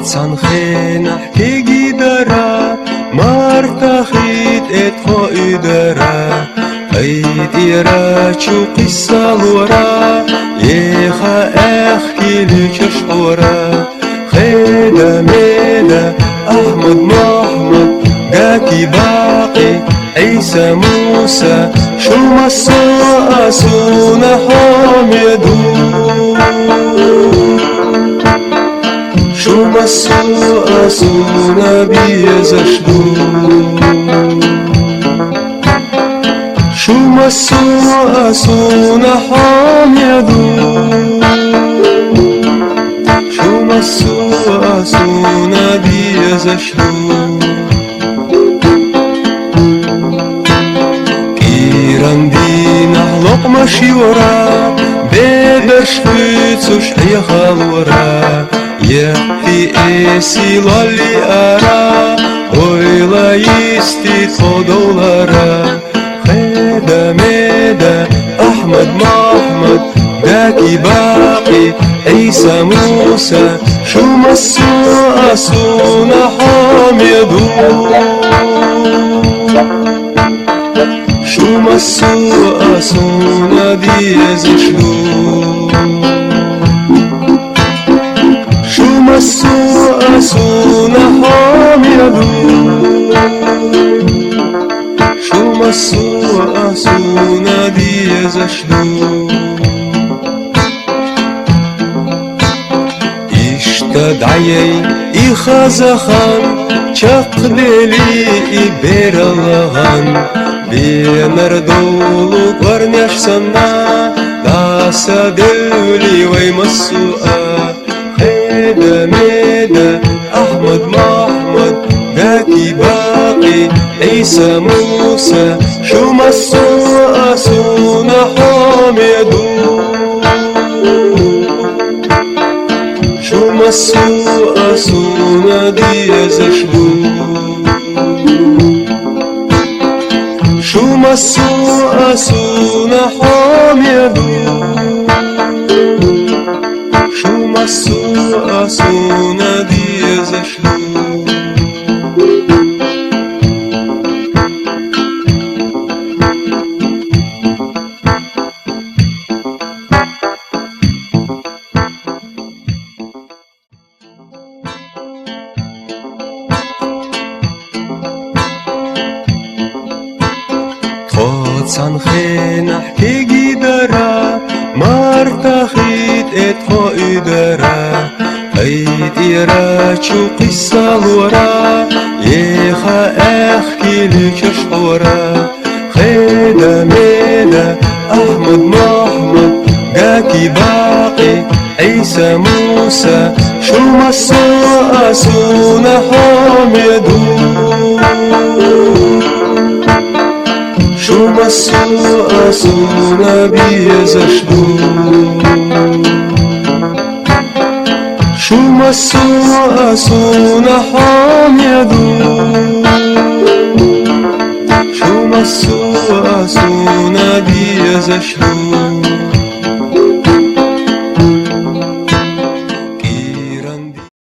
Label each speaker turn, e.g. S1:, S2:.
S1: صنخي نحكي جدرا مرتخيت اتخو ادرا ايد ايرا شو قصة الورا يخا احكي لك شعورا خيدا ميدا احمد محمد جاكي باقي عيسى موسى شو مصا اسونا حامدون شو مسو اسونا بيزشدو شو مسو اسونا حامدو شو مسو اسونا بيزشدو كيران دينا لقمة شيورا بيدرش فيتسوش اي خالورا يحفي اسي لالي ارا ويلا يستي صدولارا خيدا ميدا احمد محمد داكي باقي عيسى موسى شو مسو اسونا حامدو شو مسو اسونا بيزشدو مسو اسونا حامدو شو مسو اسونا بيزشدو اشتدعي اخازخان چقدلي ибералган بينردولو قرنيشسنا داسا دولي ويمسوآ خيدا ميدا احمد محمد داكي باقي عيسى موسى شو مسو اسونا حامدو شو مسو اسونا ديزشدو شو مسو اسونا حامدو شو مسو اسونا ديزشدو صنخي نحكي جدرا مرتخيت اتخو ادرا ايد ايرا شو قصة الورا يخا احكي لك شعورا خيدا ميدا احمد محمد جاكي باقي عيسى موسى شو مسو اسونا حامدو شو مسو اسونا بيزشدو شو مسو اسونا حامدو شو مسو اسونا بيزشدو